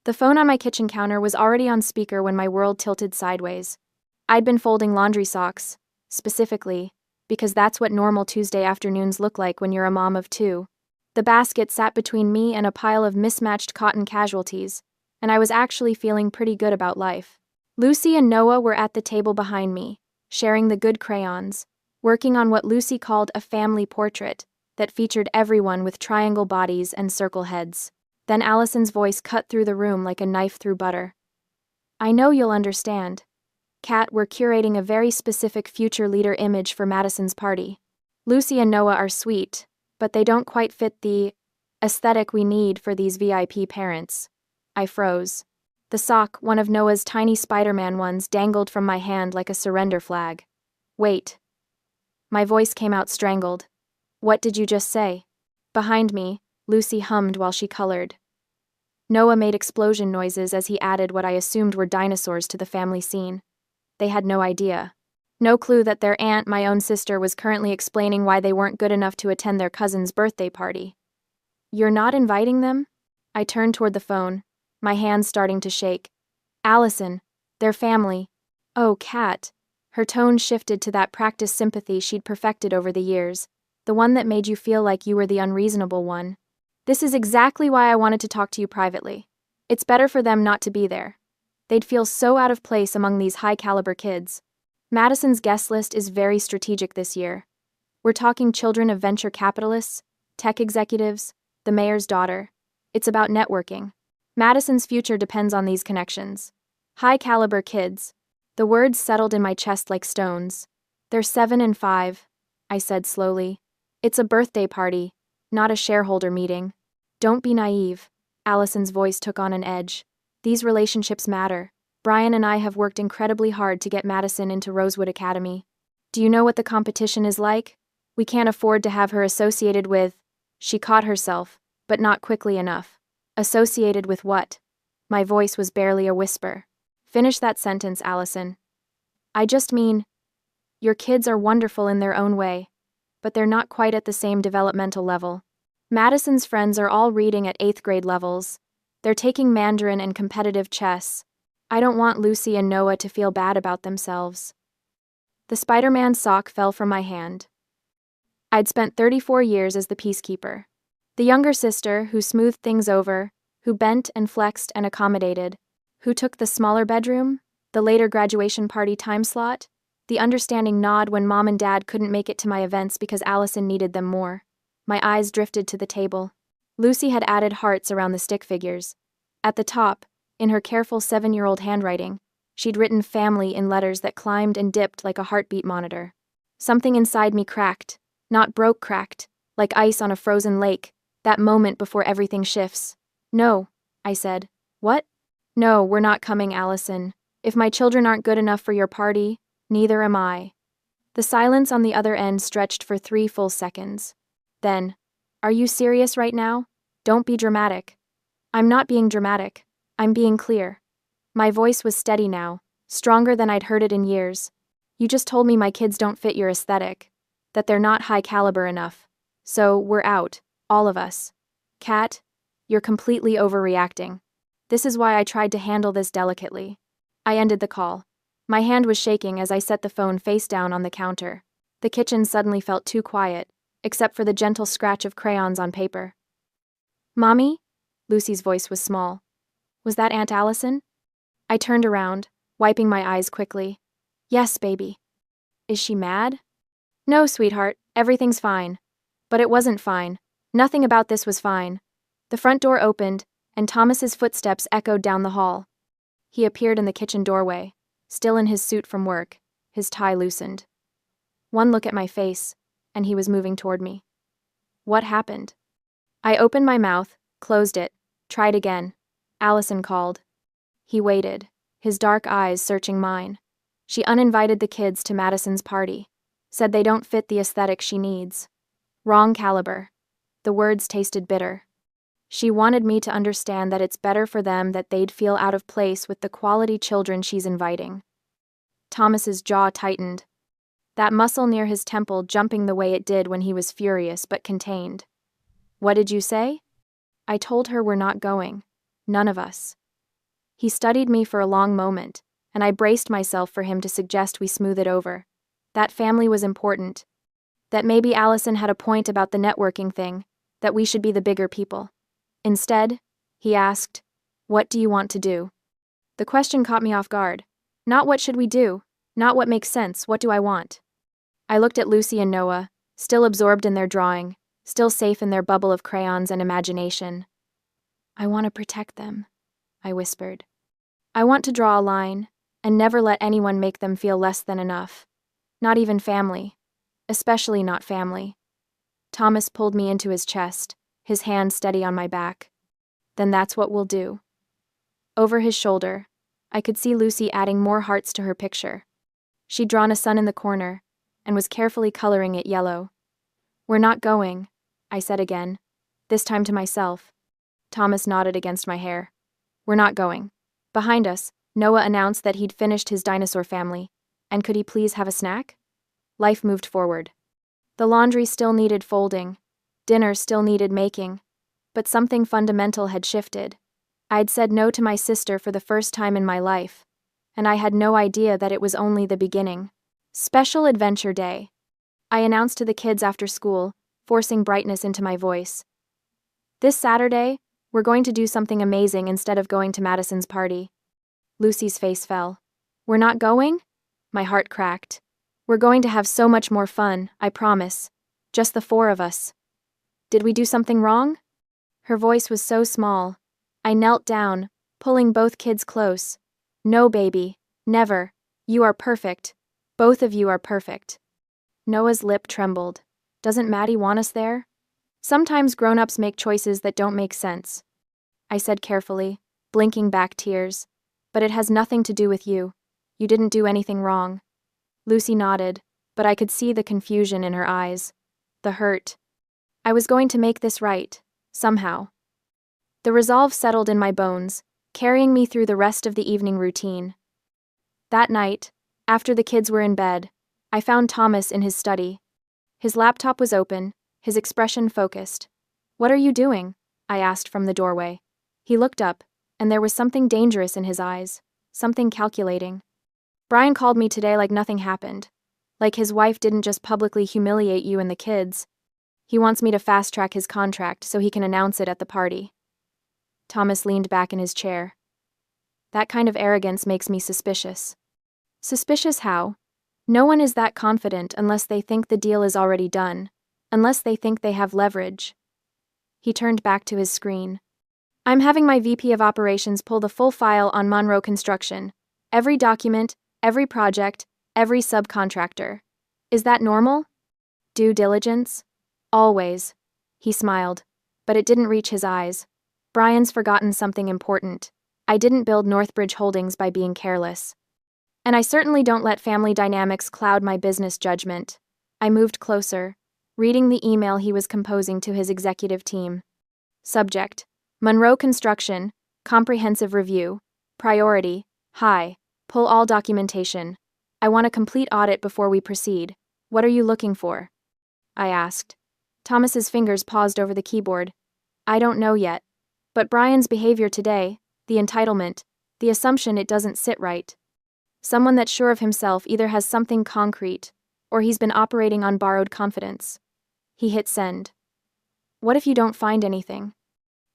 The phone on my kitchen counter was already on speaker when my world tilted sideways. I'd been folding laundry socks, specifically, because that's what normal Tuesday afternoons look like when you're a mom of two. The basket sat between me and a pile of mismatched cotton casualties, and I was actually feeling pretty good about life. Lucy and Noah were at the table behind me, sharing the good crayons, working on what Lucy called a family portrait that featured everyone with triangle bodies and circle heads. Then Allison's voice cut through the room like a knife through butter. I know you'll understand. Kat, we're curating a very specific future leader image for Madison's party. Lucy and Noah are sweet, but they don't quite fit the aesthetic we need for these VIP parents. I froze. The sock, one of Noah's tiny Spider-Man ones, dangled from my hand like a surrender flag. Wait. My voice came out strangled. What did you just say? Behind me, Lucy hummed while she colored. Noah made explosion noises as he added what I assumed were dinosaurs to the family scene. They had no idea. No clue that their aunt, my own sister, was currently explaining why they weren't good enough to attend their cousin's birthday party. You're not inviting them? I turned toward the phone, my hands starting to shake. Allison, their family. Oh, Kat. Her tone shifted to that practiced sympathy she'd perfected over the years, the one that made you feel like you were the unreasonable one. This is exactly why I wanted to talk to you privately. It's better for them not to be there. They'd feel so out of place among these high-caliber kids. Madison's guest list is very strategic this year. We're talking children of venture capitalists, tech executives, the mayor's daughter. It's about networking. Madison's future depends on these connections. High-caliber kids. The words settled in my chest like stones. They're 7 and 5, I said slowly. It's a birthday party, not a shareholder meeting. Don't be naive. Allison's voice took on an edge. These relationships matter. Brian and I have worked incredibly hard to get Madison into Rosewood Academy. Do you know what the competition is like? We can't afford to have her associated with... She caught herself, but not quickly enough. Associated with what? My voice was barely a whisper. Finish that sentence, Allison. I just mean, your kids are wonderful in their own way, but they're not quite at the same developmental level. Madison's friends are all reading at 8th grade levels. They're taking Mandarin and competitive chess. I don't want Lucy and Noah to feel bad about themselves. The Spider-Man sock fell from my hand. I'd spent 34 years as the peacekeeper. The younger sister, who smoothed things over, who bent and flexed and accommodated, who took the smaller bedroom, the later graduation party time slot, the understanding nod when Mom and Dad couldn't make it to my events because Allison needed them more. My eyes drifted to the table. Lucy had added hearts around the stick figures. At the top, in her careful 7-year-old handwriting, she'd written family in letters that climbed and dipped like a heartbeat monitor. Something inside me cracked, not broke cracked, like ice on a frozen lake, that moment before everything shifts. No, I said. What? No, we're not coming, Allison. If my children aren't good enough for your party, neither am I. The silence on the other end stretched for 3 full seconds. Then, are you serious right now? Don't be dramatic. I'm not being dramatic. I'm being clear. My voice was steady now, stronger than I'd heard it in years. You just told me my kids don't fit your aesthetic, that they're not high caliber enough. So, we're out, all of us. Kat, you're completely overreacting. This is why I tried to handle this delicately. I ended the call. My hand was shaking as I set the phone face down on the counter. The kitchen suddenly felt too quiet, except for the gentle scratch of crayons on paper. Mommy? Lucy's voice was small. Was that Aunt Allison? I turned around, wiping my eyes quickly. Yes, baby. Is she mad? No, sweetheart, everything's fine. But it wasn't fine. Nothing about this was fine. The front door opened, and Thomas's footsteps echoed down the hall. He appeared in the kitchen doorway, still in his suit from work, his tie loosened. One look at my face, and he was moving toward me. What happened? I opened my mouth, closed it, tried again. Allison called. He waited, his dark eyes searching mine. She uninvited the kids to Madison's party, said they don't fit the aesthetic she needs. Wrong caliber. The words tasted bitter. She wanted me to understand that it's better for them that they'd feel out of place with the quality children she's inviting. Thomas's jaw tightened, that muscle near his temple jumping the way it did when he was furious but contained. What did you say? I told her we're not going. None of us. He studied me for a long moment, and I braced myself for him to suggest we smooth it over. That family was important. That maybe Allison had a point about the networking thing, that we should be the bigger people. Instead, he asked, "What do you want to do?" The question caught me off guard. Not what should we do, not what makes sense, what do I want? I looked at Lucy and Noah, still absorbed in their drawing, still safe in their bubble of crayons and imagination. "I want to protect them," I whispered. "I want to draw a line, and never let anyone make them feel less than enough. Not even family. Especially not family." Thomas pulled me into his chest, his hand steady on my back. "Then that's what we'll do." Over his shoulder, I could see Lucy adding more hearts to her picture. She'd drawn a sun in the corner, and was carefully coloring it yellow. "We're not going," I said again, this time to myself. Thomas nodded against my hair. "We're not going." Behind us, Noah announced that he'd finished his dinosaur family, and could he please have a snack? Life moved forward. The laundry still needed folding, dinner still needed making, but something fundamental had shifted. I'd said no to my sister for the first time in my life, and I had no idea that it was only the beginning. Special Adventure Day. I announced to the kids after school, forcing brightness into my voice. "This Saturday, we're going to do something amazing instead of going to Madison's party." Lucy's face fell. "We're not going?" My heart cracked. "We're going to have so much more fun, I promise. Just the four of us." "Did we do something wrong?" Her voice was so small. I knelt down, pulling both kids close. "No, baby, never. You are perfect. Both of you are perfect." Noah's lip trembled. "Doesn't Maddie want us there?" "Sometimes grown-ups make choices that don't make sense," I said carefully, blinking back tears. "But it has nothing to do with you. You didn't do anything wrong." Lucy nodded, but I could see the confusion in her eyes. The hurt. I was going to make this right, somehow. The resolve settled in my bones, carrying me through the rest of the evening routine. That night, after the kids were in bed, I found Thomas in his study. His laptop was open, his expression focused. "What are you doing?" I asked from the doorway. He looked up, and there was something dangerous in his eyes, something calculating. "Brian called me today like nothing happened. Like his wife didn't just publicly humiliate you and the kids. He wants me to fast-track his contract so he can announce it at the party." Thomas leaned back in his chair. "That kind of arrogance makes me suspicious." "Suspicious how?" "No one is that confident unless they think the deal is already done, unless they think they have leverage." He turned back to his screen. "I'm having my VP of Operations pull the full file on Monroe Construction. Every document, every project, every subcontractor. Is that normal?" "Due diligence?" "Always." He smiled, but it didn't reach his eyes. "Brian's forgotten something important. I didn't build Northbridge Holdings by being careless. And I certainly don't let family dynamics cloud my business judgment." I moved closer, reading the email he was composing to his executive team. Subject: Monroe Construction, Comprehensive Review. Priority: High. Pull all documentation. I want a complete audit before we proceed. What are you looking for?" I asked. Thomas's fingers paused over the keyboard. "I don't know yet. But Brian's behavior today, the entitlement, the assumption it doesn't sit right. Someone that's sure of himself either has something concrete, or he's been operating on borrowed confidence." He hit send. "What if you don't find anything?"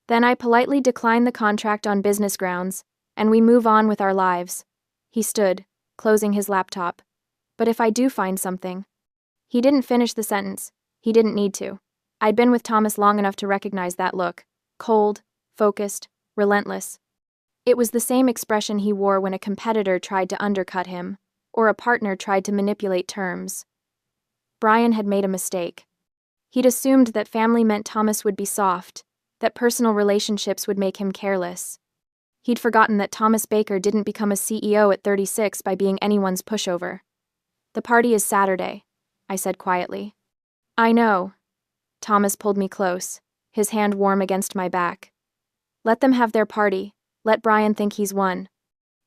"Then I politely decline the contract on business grounds, and we move on with our lives." He stood, closing his laptop. "But if I do find something?" He didn't finish the sentence. He didn't need to. I'd been with Thomas long enough to recognize that look. Cold, focused, relentless. It was the same expression he wore when a competitor tried to undercut him, or a partner tried to manipulate terms. Brian had made a mistake. He'd assumed that family meant Thomas would be soft, that personal relationships would make him careless. He'd forgotten that Thomas Baker didn't become a CEO at 36 by being anyone's pushover. "The party is Saturday," I said quietly. "I know." Thomas pulled me close, his hand warm against my back. "Let them have their party. Let Brian think he's won.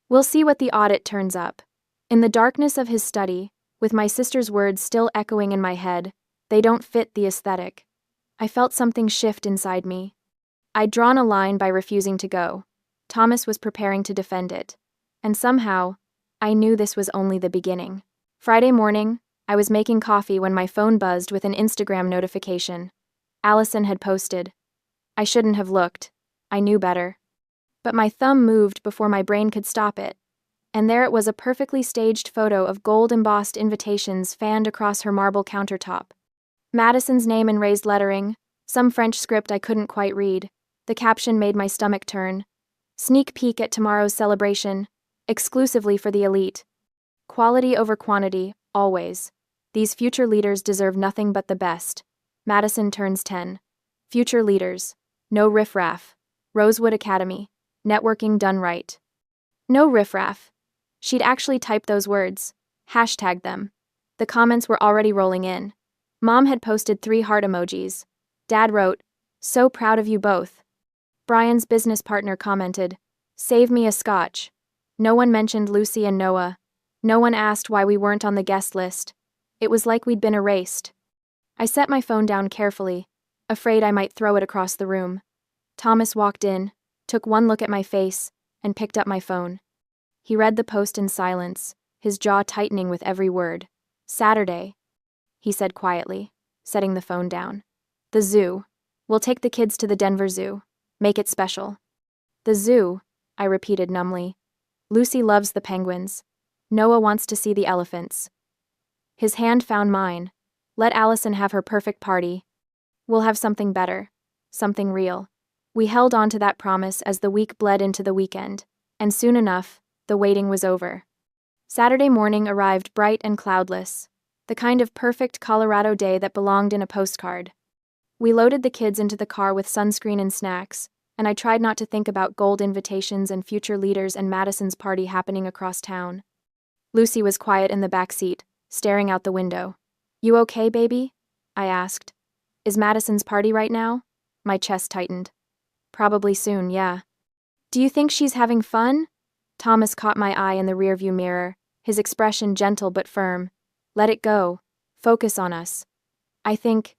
We'll see what the audit turns up." In the darkness of his study, with my sister's words still echoing in my head, they don't fit the aesthetic. I felt something shift inside me. I'd drawn a line by refusing to go. Thomas was preparing to defend it. And somehow, I knew this was only the beginning. Friday morning, I was making coffee when my phone buzzed with an Instagram notification. Allison had posted. I shouldn't have looked. I knew better. But my thumb moved before my brain could stop it. And there it was, a perfectly staged photo of gold-embossed invitations fanned across her marble countertop. Madison's name in raised lettering, some French script I couldn't quite read. The caption made my stomach turn. Sneak peek at tomorrow's celebration, exclusively for the elite. Quality over quantity, always. These future leaders deserve nothing but the best. Madison turns 10. Future leaders. No riffraff. Rosewood Academy. Networking done right. No riffraff. She'd actually typed those words. Hashtagged them. The comments were already rolling in. Mom had posted 3 heart emojis. Dad wrote, "So proud of you both." Brian's business partner commented, "Save me a scotch." No one mentioned Lucy and Noah. No one asked why we weren't on the guest list. It was like we'd been erased. I set my phone down carefully, afraid I might throw it across the room. Thomas walked in, took one look at my face, and picked up my phone. He read the post in silence, his jaw tightening with every word. "Saturday," he said quietly, setting the phone down. "The zoo. We'll take the kids to the Denver Zoo. Make it special." "The zoo," I repeated numbly. "Lucy loves the penguins. Noah wants to see the elephants." His hand found mine. "Let Allison have her perfect party. We'll have something better. Something real." We held on to that promise as the week bled into the weekend, and soon enough, the waiting was over. Saturday morning arrived bright and cloudless, the kind of perfect Colorado day that belonged in a postcard. We loaded the kids into the car with sunscreen and snacks, and I tried not to think about gold invitations and future leaders and Madison's party happening across town. Lucy was quiet in the back seat, staring out the window. "You okay, baby?" I asked. "Is Madison's party right now?" My chest tightened. "Probably soon, yeah." "Do you think she's having fun?" Thomas caught my eye in the rearview mirror, his expression gentle but firm. "Let it go. Focus on us." I think,"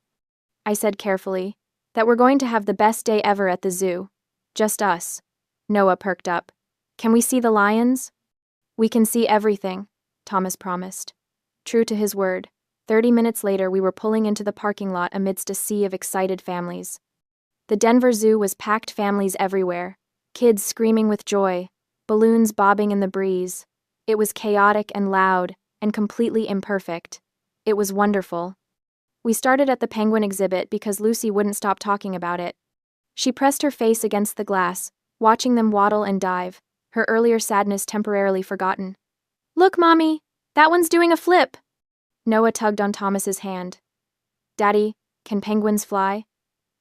I said carefully, "that we're going to have the best day ever at the zoo. Just us." Noah perked up. "Can we see the lions?" "We can see everything," Thomas promised. True to his word, 30 minutes later we were pulling into the parking lot amidst a sea of excited families. The Denver Zoo was packed, families everywhere, kids screaming with joy, balloons bobbing in the breeze. It was chaotic and loud, and completely imperfect. It was wonderful. We started at the penguin exhibit because Lucy wouldn't stop talking about it. She pressed her face against the glass, watching them waddle and dive, her earlier sadness temporarily forgotten. "Look, Mommy! That one's doing a flip!" Noah tugged on Thomas's hand. "Daddy, can penguins fly?"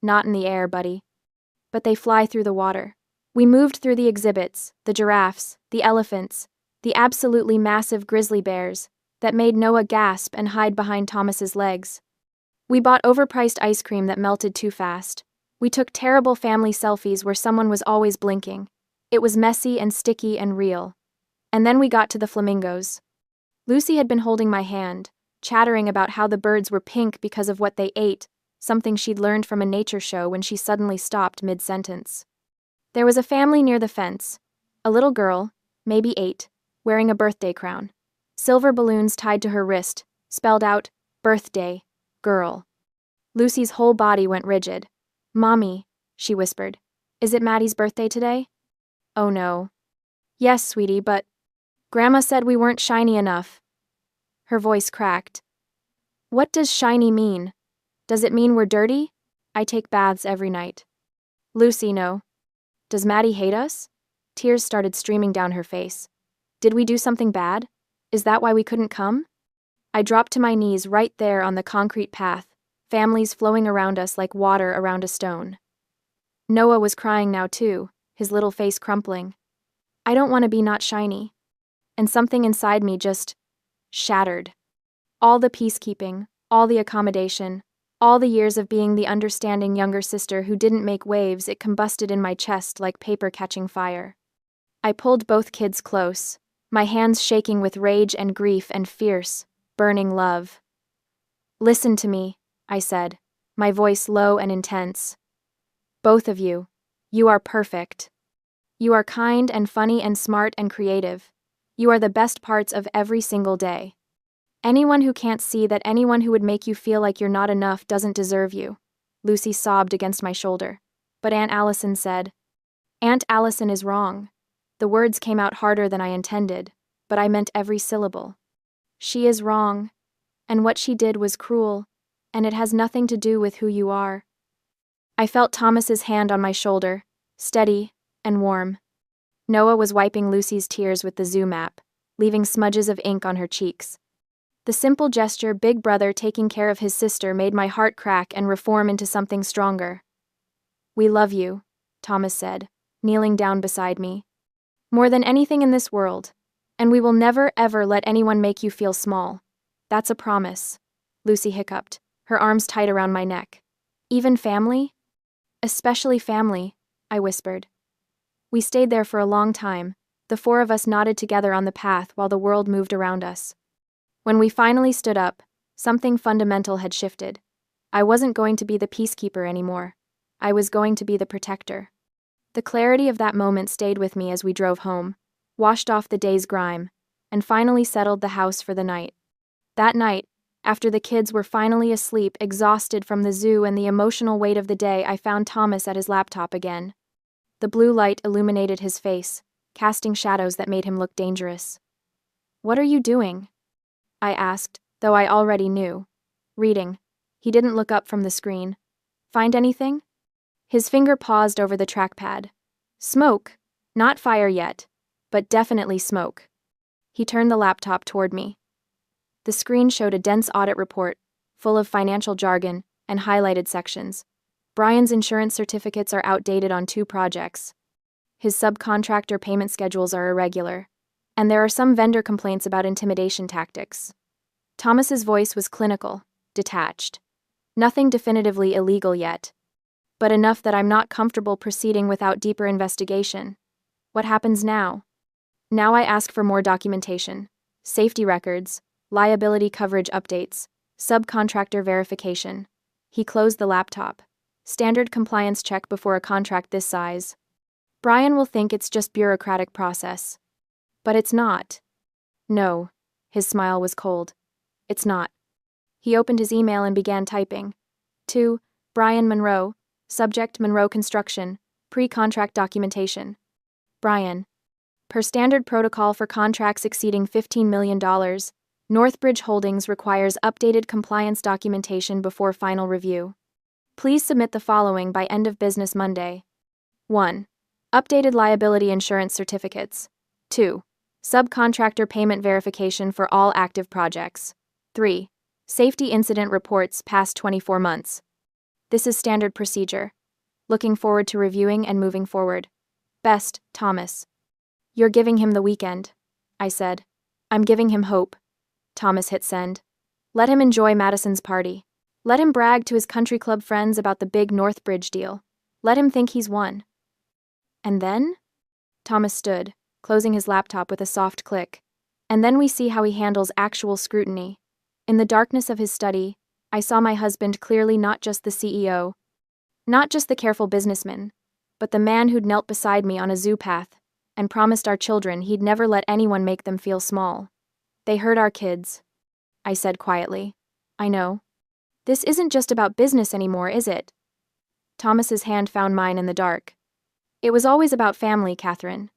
"Not in the air, buddy. But they fly through the water." We moved through the exhibits, the giraffes, the elephants, the absolutely massive grizzly bears, that made Noah gasp and hide behind Thomas's legs. We bought overpriced ice cream that melted too fast. We took terrible family selfies where someone was always blinking. It was messy and sticky and real. And then we got to the flamingos. Lucy had been holding my hand, chattering about how the birds were pink because of what they ate, something she'd learned from a nature show, when she suddenly stopped mid-sentence. There was a family near the fence. A little girl, maybe 8, wearing a birthday crown. Silver balloons tied to her wrist, spelled out, "Birthday, girl." Lucy's whole body went rigid. "Mommy," she whispered, "is it Maddie's birthday today?" "Oh no." "Yes, sweetie, but Grandma said we weren't shiny enough." Her voice cracked. "What does shiny mean? Does it mean we're dirty? I take baths every night." "Lucy, no." "Does Maddie hate us?" Tears started streaming down her face. "Did we do something bad? Is that why we couldn't come?" I dropped to my knees right there on the concrete path, families flowing around us like water around a stone. Noah was crying now too, his little face crumpling. I don't want to be not shiny. And something inside me just shattered. All the peacekeeping, all the accommodation, all the years of being the understanding younger sister who didn't make waves, it combusted in my chest like paper catching fire. I pulled both kids close, my hands shaking with rage and grief and fierce, burning love. "Listen to me," I said, my voice low and intense. "Both of you. You are perfect. You are kind and funny and smart and creative. You are the best parts of every single day. Anyone who can't see that anyone who would make you feel like you're not enough doesn't deserve you. Lucy sobbed against my shoulder. But Aunt Allison said, Aunt Allison is wrong. The words came out harder than I intended, but I meant every syllable. She is wrong, and what she did was cruel, and it has nothing to do with who you are. I felt Thomas's hand on my shoulder, steady and warm. Noah was wiping Lucy's tears with the zoo map, leaving smudges of ink on her cheeks. The simple gesture, big brother taking care of his sister, made my heart crack and reform into something stronger. We love you, Thomas said, kneeling down beside me. More than anything in this world, and we will never ever let anyone make you feel small. That's a promise, Lucy hiccuped, her arms tight around my neck. Even family? Especially family, I whispered. We stayed there for a long time, the four of us nodded together on the path while the world moved around us. When we finally stood up, something fundamental had shifted. I wasn't going to be the peacekeeper anymore. I was going to be the protector. The clarity of that moment stayed with me as we drove home, washed off the day's grime, and finally settled the house for the night. That night, after the kids were finally asleep, exhausted from the zoo and the emotional weight of the day, I found Thomas at his laptop again. The blue light illuminated his face, casting shadows that made him look dangerous. What are you doing? I asked, though I already knew. Reading. He didn't look up from the screen. Find anything? His finger paused over the trackpad. Smoke. Not fire yet, but definitely smoke. He turned the laptop toward me. The screen showed a dense audit report, full of financial jargon and highlighted sections. Brian's insurance certificates are outdated on 2 projects. His subcontractor payment schedules are irregular, and there are some vendor complaints about intimidation tactics. Thomas's voice was clinical, detached. Nothing definitively illegal yet, but enough that I'm not comfortable proceeding without deeper investigation. What happens now? Now I ask for more documentation, safety records, liability coverage updates, subcontractor verification. He closed the laptop. Standard compliance check before a contract this size. Brian will think it's just bureaucratic process. But it's not. No. His smile was cold. It's not. He opened his email and began typing. To Brian Monroe, subject Monroe Construction, pre-contract documentation. Brian. Per standard protocol for contracts exceeding $15 million, Northbridge Holdings requires updated compliance documentation before final review. Please submit the following by end of business Monday. 1. Updated liability insurance certificates. 2. Subcontractor payment verification for all active projects. 3. Safety incident reports past 24 months. This is standard procedure. Looking forward to reviewing and moving forward. Best, Thomas. You're giving him the weekend, I said. I'm giving him hope. Thomas hit send. Let him enjoy Madison's party. Let him brag to his country club friends about the big Northbridge deal. Let him think he's won. And then? Thomas stood, closing his laptop with a soft click. And then we see how he handles actual scrutiny. In the darkness of his study, I saw my husband clearly not just the CEO, not just the careful businessman, but the man who'd knelt beside me on a zoo path and promised our children he'd never let anyone make them feel small. They hurt our kids, I said quietly. I know. This isn't just about business anymore, is it? Thomas's hand found mine in the dark. It was always about family, Catherine.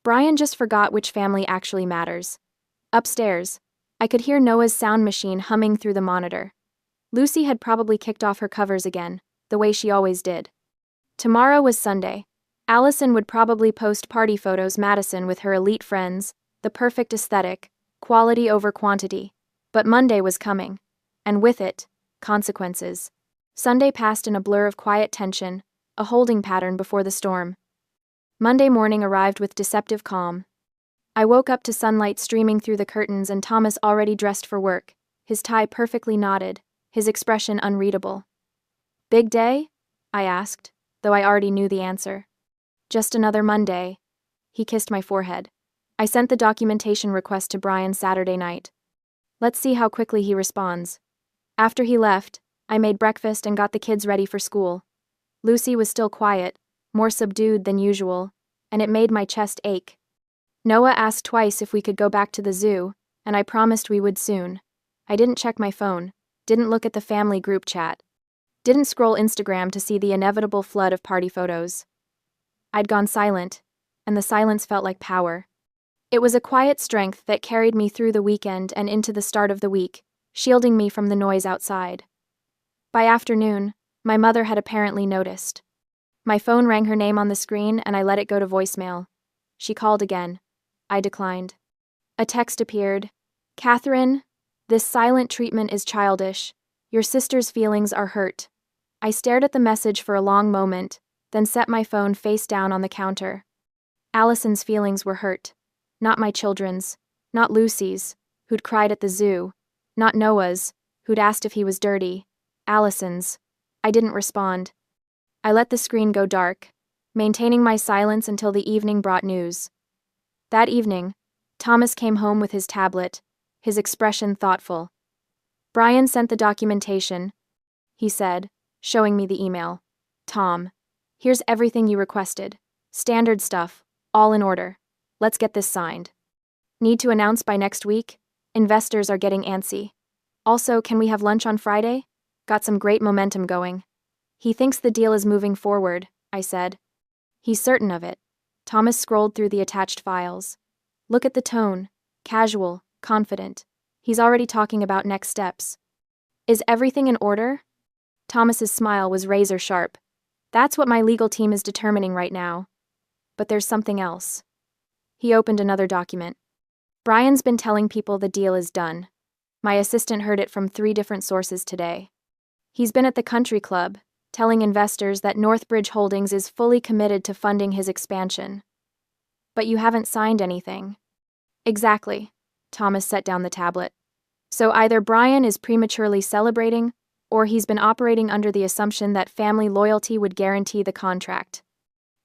Brian just forgot which family actually matters. Upstairs, I could hear Noah's sound machine humming through the monitor. Lucy had probably kicked off her covers again, the way she always did. Tomorrow was Sunday. Allison would probably post party photos Madison with her elite friends, the perfect aesthetic, quality over quantity. But Monday was coming. And with it, consequences. Sunday passed in a blur of quiet tension, a holding pattern before the storm. Monday morning arrived with deceptive calm. I woke up to sunlight streaming through the curtains and Thomas already dressed for work, his tie perfectly knotted, his expression unreadable. Big day? I asked, though I already knew the answer. Just another Monday. He kissed my forehead. I sent the documentation request to Brian Saturday night. Let's see how quickly he responds. After he left, I made breakfast and got the kids ready for school. Lucy was still quiet, more subdued than usual, and it made my chest ache. Noah asked twice if we could go back to the zoo, and I promised we would soon. I didn't check my phone, didn't look at the family group chat, didn't scroll Instagram to see the inevitable flood of party photos. I'd gone silent, and the silence felt like power. It was a quiet strength that carried me through the weekend and into the start of the week, shielding me from the noise outside. By afternoon, my mother had apparently noticed. My phone rang her name on the screen and I let it go to voicemail. She called again. I declined. A text appeared. "Catherine, this silent treatment is childish. Your sister's feelings are hurt." I stared at the message for a long moment, then set my phone face down on the counter. Allison's feelings were hurt. Not my children's, not Lucy's, who'd cried at the zoo, not Noah's, who'd asked if he was dirty. Allison's. I didn't respond. I let the screen go dark, maintaining my silence until the evening brought news. That evening, Thomas came home with his tablet, his expression thoughtful. "Brian sent the documentation," he said, showing me the email. "Tom, here's everything you requested. Standard stuff, all in order. Let's get this signed. Need to announce by next week? Investors are getting antsy. Also, can we have lunch on Friday? Got some great momentum going." "He thinks the deal is moving forward," I said. "He's certain of it." Thomas scrolled through the attached files. "Look at the tone. Casual, confident. He's already talking about next steps." "Is everything in order?" Thomas's smile was razor sharp. "That's what my legal team is determining right now. But there's something else." He opened another document. "Brian's been telling people the deal is done. My assistant heard it from 3 different sources today. He's been at the country club, telling investors that Northbridge Holdings is fully committed to funding his expansion." "But you haven't signed anything." "Exactly." Thomas set down the tablet. "So either Brian is prematurely celebrating, or he's been operating under the assumption that family loyalty would guarantee the contract.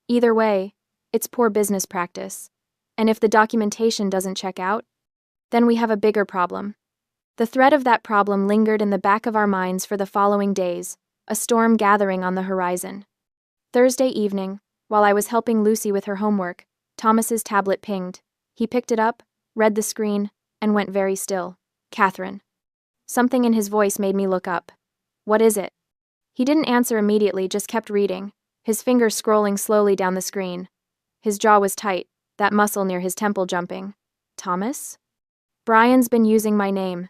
Either way, it's poor business practice. And if the documentation doesn't check out, then we have a bigger problem." The threat of that problem lingered in the back of our minds for the following days, a storm gathering on the horizon. Thursday evening, while I was helping Lucy with her homework, Thomas's tablet pinged. He picked it up, read the screen, and went very still. "Catherine." Something in his voice made me look up. "What is it?" He didn't answer immediately, just kept reading, his fingers scrolling slowly down the screen. His jaw was tight, that muscle near his temple jumping. "Thomas?" "Brian's been using my name."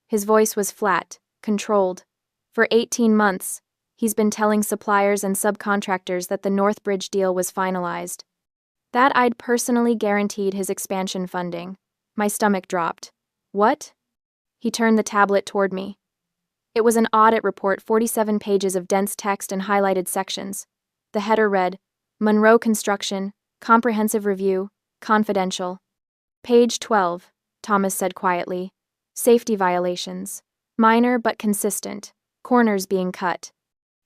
His voice was flat, controlled. "For 18 months, he's been telling suppliers and subcontractors that the Northbridge deal was finalized. That I'd personally guaranteed his expansion funding." My stomach dropped. "What?" He turned the tablet toward me. It was an audit report, 47 pages of dense text and highlighted sections. The header read, "Monroe Construction, Comprehensive Review, Confidential." "Page 12, Thomas said quietly. "Safety violations. Minor but consistent. Corners being cut."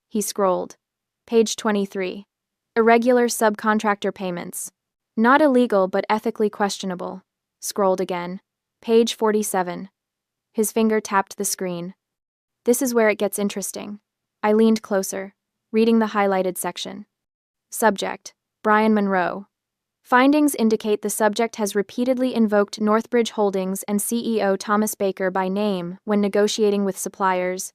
He scrolled. "Page 23. Irregular subcontractor payments. Not illegal but ethically questionable." Scrolled again. "Page 47. His finger tapped the screen. "This is where it gets interesting." I leaned closer, reading the highlighted section. Subject: Brian Monroe. Findings indicate the subject has repeatedly invoked Northbridge Holdings and CEO Thomas Baker by name when negotiating with suppliers,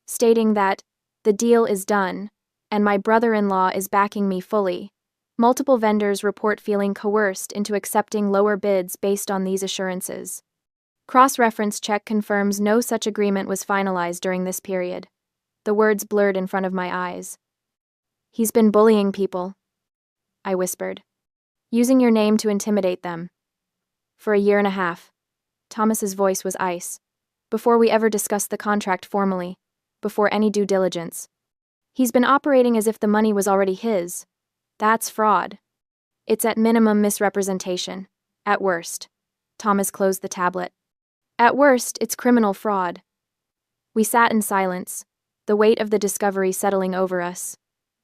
stating that, "The deal is done, and my brother-in-law is backing me fully." Multiple vendors report feeling coerced into accepting lower bids based on these assurances. Cross-reference check confirms no such agreement was finalized during this period. The words blurred in front of my eyes. "He's been bullying people," I whispered. "Using your name to intimidate them. For a year and a half." Thomas's voice was ice. "Before we ever discussed the contract formally. Before any due diligence. He's been operating as if the money was already his. That's fraud. It's at minimum misrepresentation. At worst." Thomas closed the tablet. "At worst, it's criminal fraud." We sat in silence, the weight of the discovery settling over us.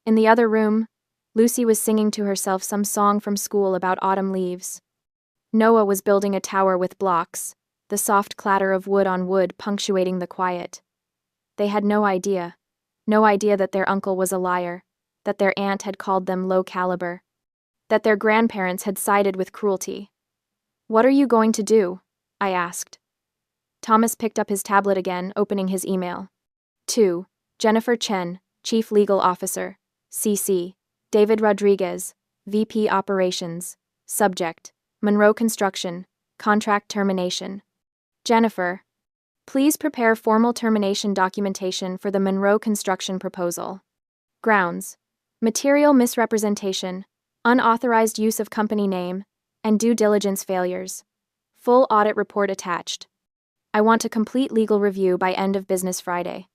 In the other room, Lucy was singing to herself some song from school about autumn leaves. Noah was building a tower with blocks, the soft clatter of wood on wood punctuating the quiet. They had no idea that their uncle was a liar, that their aunt had called them low caliber. that their grandparents had sided with cruelty. "What are you going to do?" I asked. Thomas picked up his tablet again, opening his email. To Jennifer Chen, Chief Legal Officer, CC, David Rodriguez, VP Operations, Subject, Monroe Construction, Contract Termination. Jennifer, please prepare formal termination documentation for the Monroe Construction proposal. Grounds: material misrepresentation, unauthorized use of company name, and due diligence failures. Full audit report attached. I want a complete legal review by end of business Friday.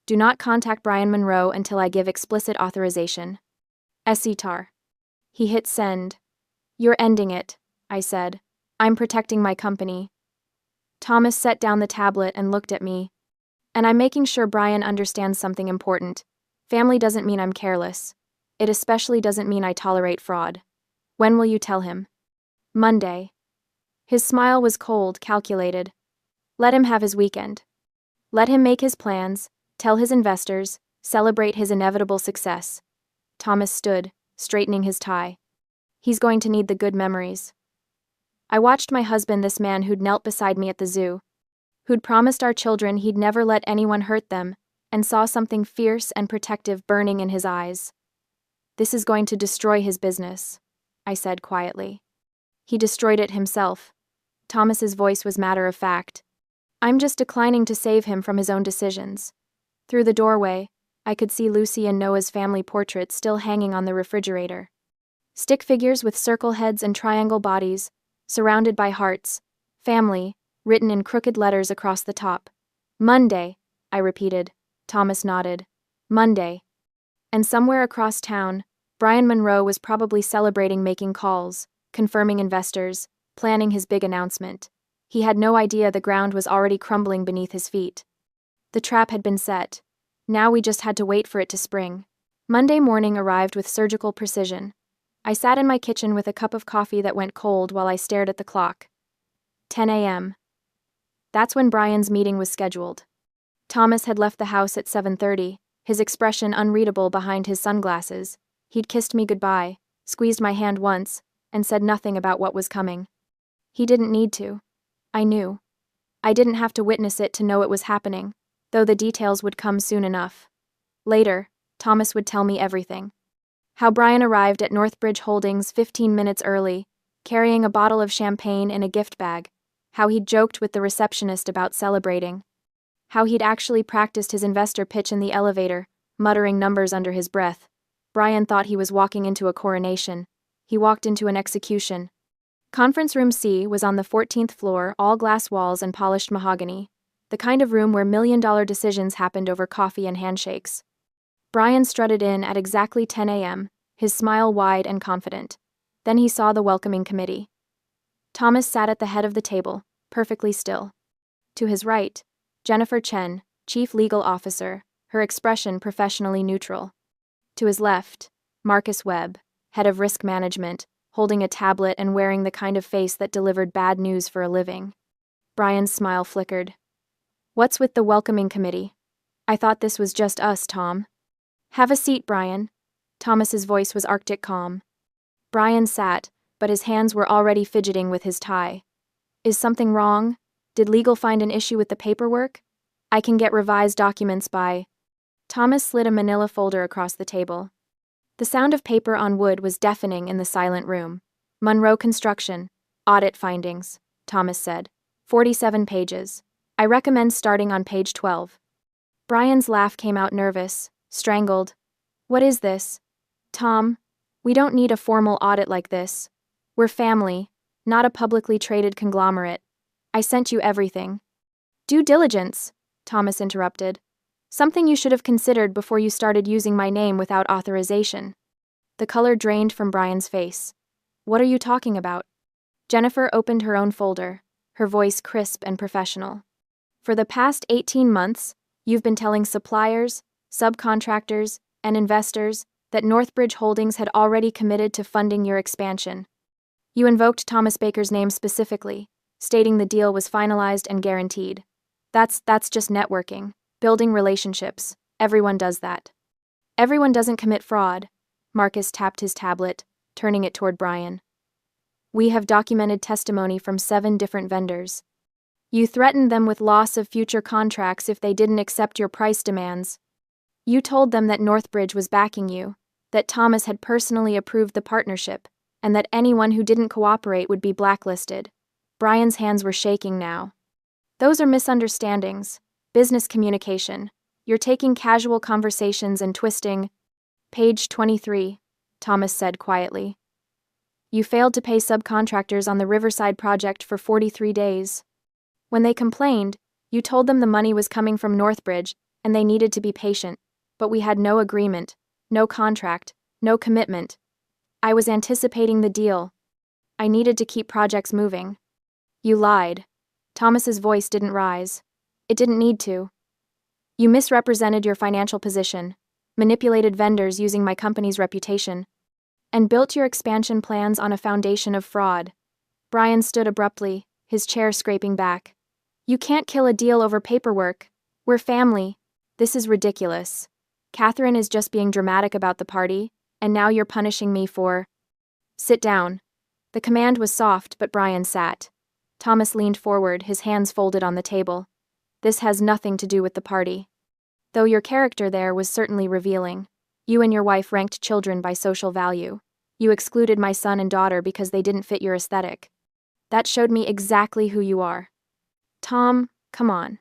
Do not contact Brian Monroe until I give explicit authorization. SETAR. He hit send. "You're ending it," I said. "I'm protecting my company." Thomas set down the tablet and looked at me. "And I'm making sure Brian understands something important. Family doesn't mean I'm careless. It especially doesn't mean I tolerate fraud. When will you tell him?" "Monday." His smile was cold, calculated. Let him have his weekend. Let him make his plans, tell his investors, celebrate his inevitable success. Thomas stood, straightening his tie. He's going to need the good memories. I watched my husband, this man who'd knelt beside me at the zoo, who'd promised our children he'd never let anyone hurt them, and saw something fierce and protective burning in his eyes. "This is going to destroy his business," I said quietly. "He destroyed it himself." Thomas's voice was matter of fact. "I'm just declining to save him from his own decisions." Through the doorway, I could see Lucy and Noah's family portraits still hanging on the refrigerator. Stick figures with circle heads and triangle bodies, surrounded by hearts. "Family," written in crooked letters across the top. "Monday," I repeated. Thomas nodded. "Monday." And somewhere across town, Brian Monroe was probably celebrating, making calls, confirming investors, planning his big announcement. He had no idea the ground was already crumbling beneath his feet. The trap had been set. Now we just had to wait for it to spring. Monday morning arrived with surgical precision. I sat in my kitchen with a cup of coffee that went cold while I stared at the clock. 10 a.m. That's when Brian's meeting was scheduled. Thomas had left the house at 7:30, his expression unreadable behind his sunglasses. He'd kissed me goodbye, squeezed my hand once, and said nothing about what was coming. He didn't need to. I knew. I didn't have to witness it to know it was happening, though the details would come soon enough. Later, Thomas would tell me everything. How Brian arrived at Northbridge Holdings 15 minutes early, carrying a bottle of champagne in a gift bag. How he'd joked with the receptionist about celebrating. How he'd actually practiced his investor pitch in the elevator, muttering numbers under his breath. Brian thought he was walking into a coronation. He walked into an execution. Conference Room C was on the 14th floor, all glass walls and polished mahogany, the kind of room where million-dollar decisions happened over coffee and handshakes. Brian strutted in at exactly 10 a.m., his smile wide and confident. Then he saw the welcoming committee. Thomas sat at the head of the table, perfectly still. To his right, Jennifer Chen, Chief Legal Officer, her expression professionally neutral. To his left, Marcus Webb, Head of Risk Management, holding a tablet and wearing the kind of face that delivered bad news for a living. Brian's smile flickered. "What's with the welcoming committee? I thought this was just us, Tom." "Have a seat, Brian." Thomas's voice was arctic calm. Brian sat, but his hands were already fidgeting with his tie. "Is something wrong? Did legal find an issue with the paperwork? I can get revised documents by..." Thomas slid a manila folder across the table. The sound of paper on wood was deafening in the silent room. "Monroe Construction. Audit findings," Thomas said. 47 pages. "I recommend starting on page 12. Brian's laugh came out nervous, strangled. "What is this? Tom, we don't need a formal audit like this. We're family, not a publicly traded conglomerate. I sent you everything." "Due diligence," Thomas interrupted. "Something you should have considered before you started using my name without authorization." The color drained from Brian's face. "What are you talking about?" Jennifer opened her own folder, her voice crisp and professional. "For the past 18 months, you've been telling suppliers, subcontractors, and investors that Northbridge Holdings had already committed to funding your expansion. You invoked Thomas Baker's name specifically, stating the deal was finalized and guaranteed. That's just networking, building relationships. Everyone does that." "Everyone doesn't commit fraud." Marcus tapped his tablet. turning it toward Brian. We have documented testimony from 7 different vendors. You threatened them with loss of future contracts if they didn't accept your price demands. You told them that Northbridge was backing you, that Thomas had personally approved the partnership, and that anyone who didn't cooperate would be blacklisted. Brian's hands were shaking now. Those are misunderstandings. Business communication. You're taking casual conversations and twisting. Page 23, Thomas said quietly. You failed to pay subcontractors on the Riverside project for 43 days. When they complained, you told them the money was coming from Northbridge and they needed to be patient, but we had no agreement, no contract, no commitment. I was anticipating the deal. I needed to keep projects moving. You lied. Thomas's voice didn't rise. It didn't need to. You misrepresented your financial position, manipulated vendors using my company's reputation, and built your expansion plans on a foundation of fraud. Brian stood abruptly, his chair scraping back. You can't kill a deal over paperwork. We're family. This is ridiculous. Catherine is just being dramatic about the party, and now you're punishing me for... Sit down. The command was soft, but Brian sat. Thomas leaned forward, his hands folded on the table. This has nothing to do with the party. Though your character there was certainly revealing. You and your wife ranked children by social value. You excluded my son and daughter because they didn't fit your aesthetic. That showed me exactly who you are. Tom, come on.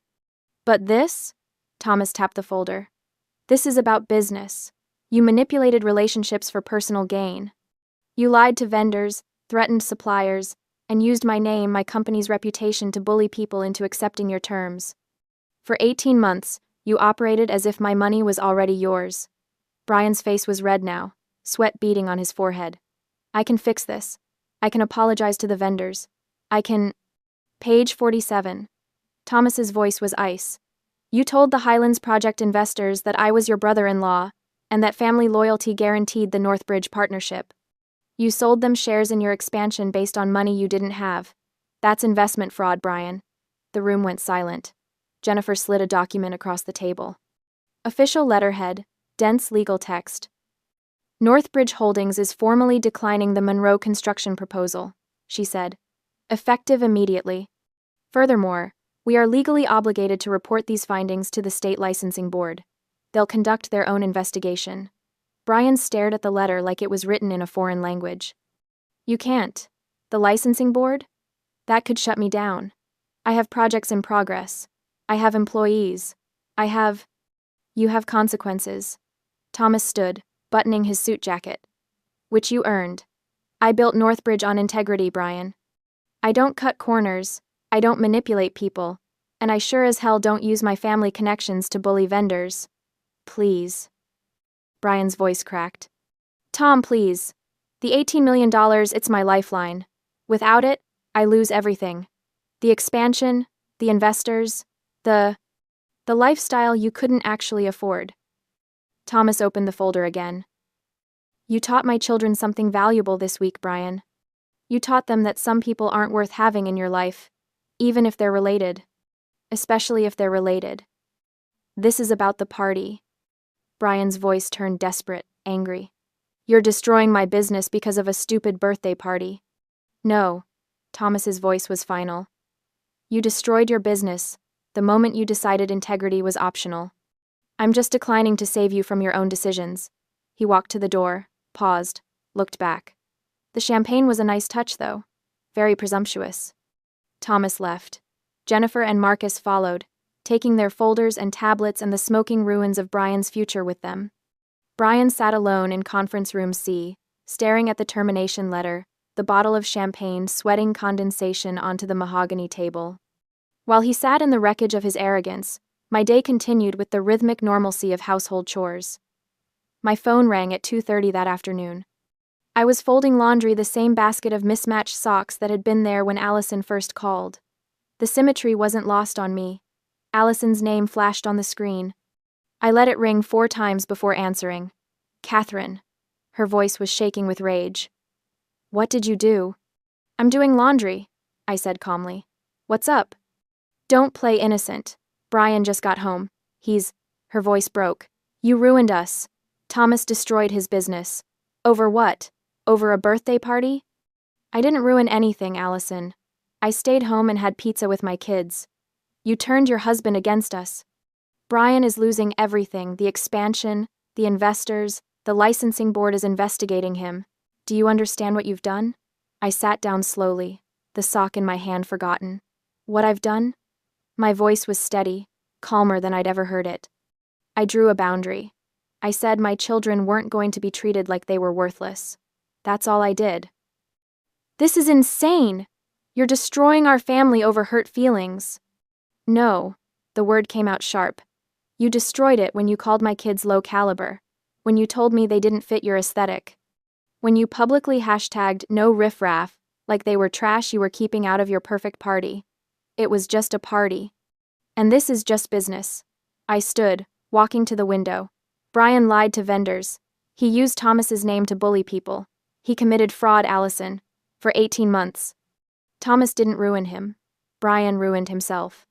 But this? Thomas tapped the folder. This is about business. You manipulated relationships for personal gain. You lied to vendors, threatened suppliers, and used my name, my company's reputation to bully people into accepting your terms. For 18 months, you operated as if my money was already yours. Brian's face was red now, sweat beading on his forehead. I can fix this. I can apologize to the vendors. I can... Page 47. Thomas's voice was ice. You told the Highlands Project investors that I was your brother-in-law, and that family loyalty guaranteed the Northbridge partnership. You sold them shares in your expansion based on money you didn't have. That's investment fraud, Brian. The room went silent. Jennifer slid a document across the table. Official letterhead, dense legal text. Northbridge Holdings is formally declining the Monroe construction proposal, she said. Effective immediately. Furthermore, we are legally obligated to report these findings to the state licensing board. They'll conduct their own investigation. Brian stared at the letter like it was written in a foreign language. You can't. The licensing board? That could shut me down. I have projects in progress. I have employees. You have consequences. Thomas stood, buttoning his suit jacket. Which you earned. I built Northbridge on integrity, Brian. I don't cut corners, I don't manipulate people, and I sure as hell don't use my family connections to bully vendors. Please. Brian's voice cracked. Tom, please. The $18 million, it's my lifeline. Without it, I lose everything. The expansion, the investors, the lifestyle you couldn't actually afford. Thomas opened the folder again. You taught my children something valuable this week, Brian. You taught them that some people aren't worth having in your life, even if they're related. Especially if they're related. This is about the party. Brian's voice turned desperate, angry. You're destroying my business because of a stupid birthday party. No. Thomas's voice was final. You destroyed your business the moment you decided integrity was optional. I'm just declining to save you from your own decisions. He walked to the door, paused, looked back. The champagne was a nice touch, though. Very presumptuous. Thomas left. Jennifer and Marcus followed, taking their folders and tablets and the smoking ruins of Brian's future with them. Brian sat alone in conference room C, staring at the termination letter, the bottle of champagne sweating condensation onto the mahogany table. While he sat in the wreckage of his arrogance, my day continued with the rhythmic normalcy of household chores. My phone rang at 2:30 that afternoon. I was folding laundry, the same basket of mismatched socks that had been there when Allison first called. The symmetry wasn't lost on me. Allison's name flashed on the screen. I let it ring 4 times before answering. Catherine. Her voice was shaking with rage. What did you do? I'm doing laundry, I said calmly. What's up? Don't play innocent. Brian just got home. Her voice broke. You ruined us. Thomas destroyed his business. Over what? Over a birthday party? I didn't ruin anything, Allison. I stayed home and had pizza with my kids. You turned your husband against us. Brian is losing everything, the expansion, the investors, the licensing board is investigating him. Do you understand what you've done? I sat down slowly, the sock in my hand forgotten. What I've done? My voice was steady, calmer than I'd ever heard it. I drew a boundary. I said my children weren't going to be treated like they were worthless. That's all I did. This is insane! You're destroying our family over hurt feelings. No, the word came out sharp. You destroyed it when you called my kids low caliber, when you told me they didn't fit your aesthetic, when you publicly hashtagged no riffraff, like they were trash you were keeping out of your perfect party. It was just a party. And this is just business. I stood, walking to the window. Brian lied to vendors. He used Thomas's name to bully people. He committed fraud, Allison, for 18 months. Thomas didn't ruin him. Brian ruined himself.